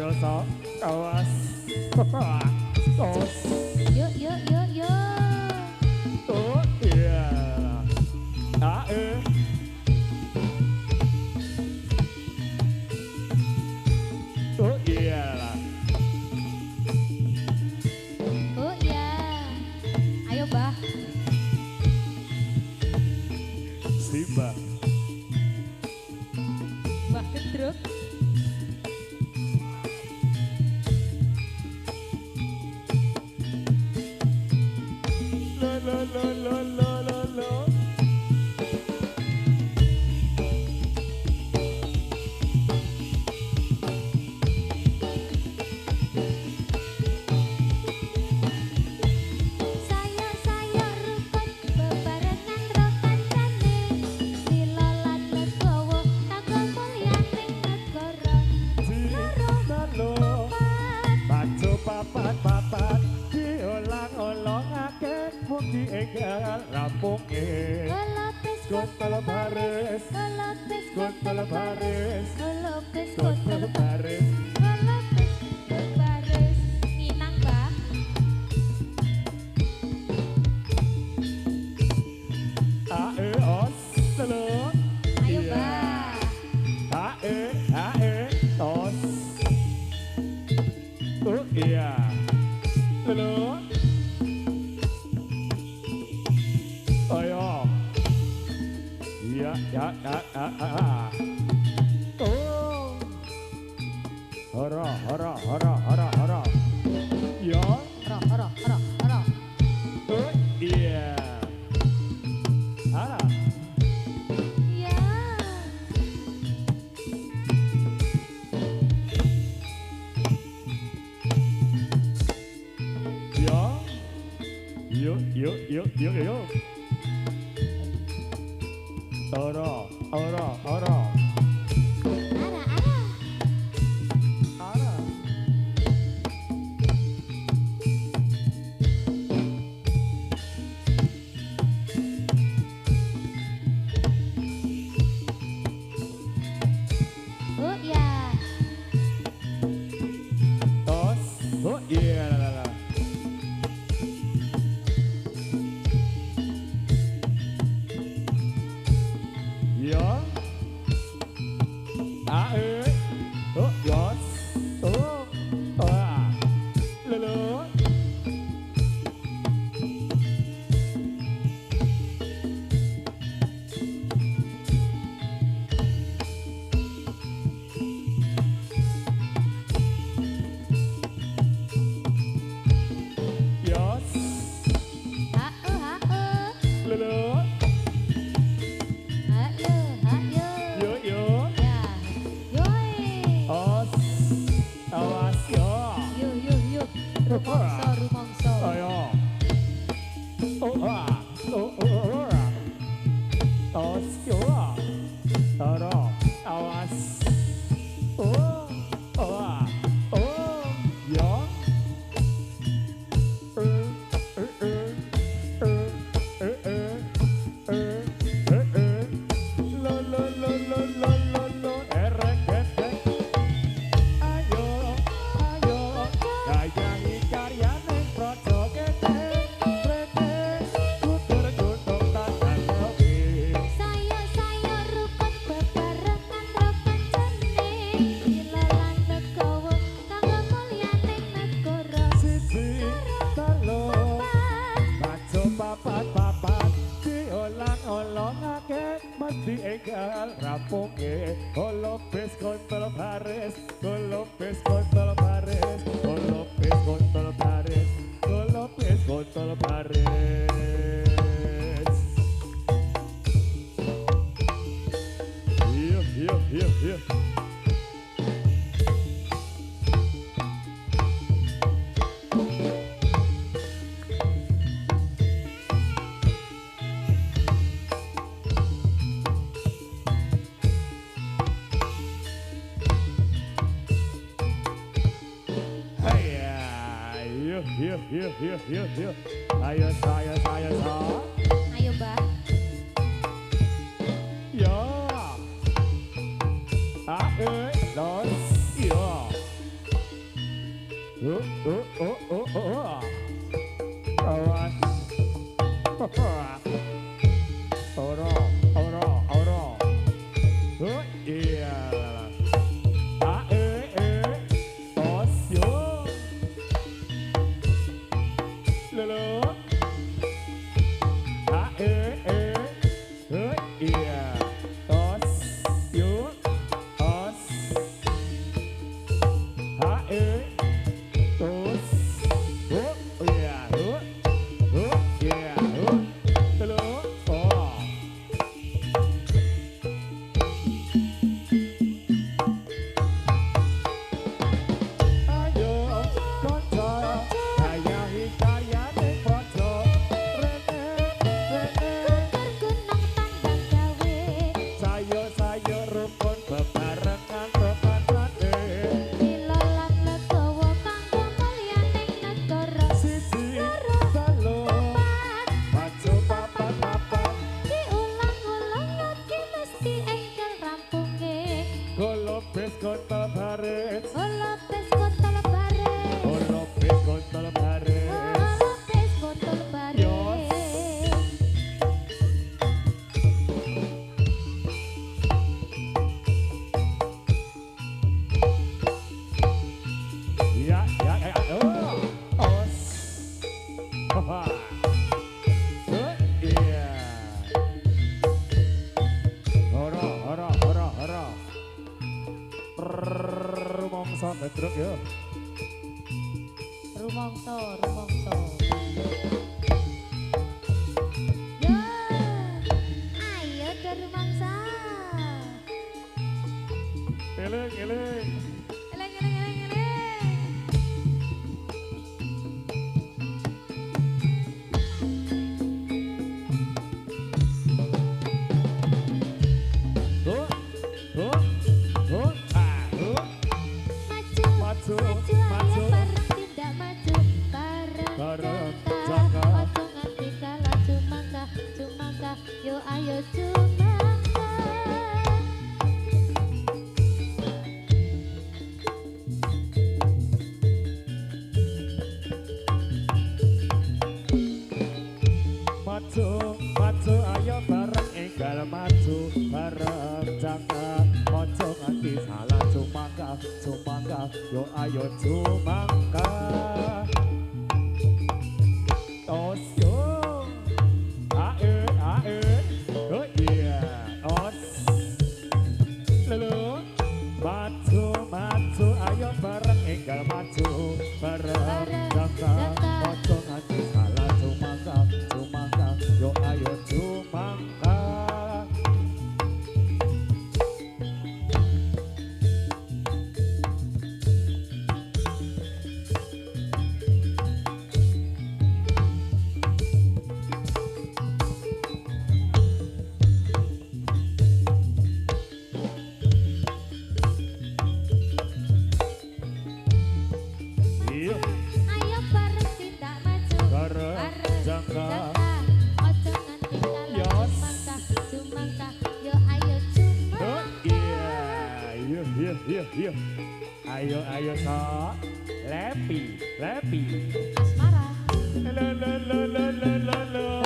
Ayo sok awas. Tos. Yuk, yuk, yuk, yuk. Oh iya. Oh iya lah. Oh iya. Ayo, Bah. Simba. Bah Gedruk. Lo lo lo lo lo lo lo. Saya rukun bebarengan ro kancane. Lila lan legowo kanggo mulyaning negara. Loro pacu papat diulang-ulangake mung dienggal rampunge. Kontol baris, kontol baris, kontol baris. Minang, Bah. Os telu. Ayo, Bah. Os. Oh iya. Telu. Ayo. Iya, ya. Oh. Hara. Ya. Ro. Oh iya. Hara. Ya. Ya. Yuk. Ora. Ara. Ara. Oh ya. Tos. Oh iya lah. Ya. Oh yos. Oh. Lelo. Yos. Lelo. Yo. Ya. Yoi. Os. Awas yo. Yuk. Rumongso. Ayo. Os yo. Taro. Awas. Yo. Lo. Erekek. Ayo. Gayangi karyane praja kete. Prete. Kudur gunung tangan kopi. Saya rukun bebarengan ro kancane. Lila lan legowo kanggo mulyaning negara. Siji, telu, pacu papat diulang-ulangake mesti enggal rampunge. Holopes kontol baris, holopes kontol baris, holopes kontol baris, holopes kontol baris. Yuk. Yuk. Ayo saya. Ayo, Bah. Ya. Los. Ya. Awas. Ora, ora, ora. Iya. Os yo. Lolo. Iya. Os yo. Os. Os. Iya. Iya. Lolo. Oh. Ayo konco kaya hikayate podo rene Gunung tandang gawe sayo rukun bebarengan bebanane lila lan legawa kanggo mulyaning negara siji telu maju papat papat diulang-ulang iki mesti engkel rampunge golopes kontol baris olopes kontol bare golopes kontol baris olopes kontol bare ya os haha iya ora rumangsa bedruk ya rumangsa yo ayo ke rumangsa eling eleng maju ayo bareng tindak maju bareng jaka ojo nganti kalah cumangka yo ayo cumangka maju ayo bareng enggal maju bareng jaka ojo nganti salah cumangka yo ayo cumangka os yo oh iya os lelo maju ayo bareng enggal maju bareng jaka ojo nganti salah cumangka yo ayo cumangka iya ayo bareng tindak maju bareng jaka ojo nganti kalah cumangka yo ayo oh cumangka iya ayo sok lepi asmara la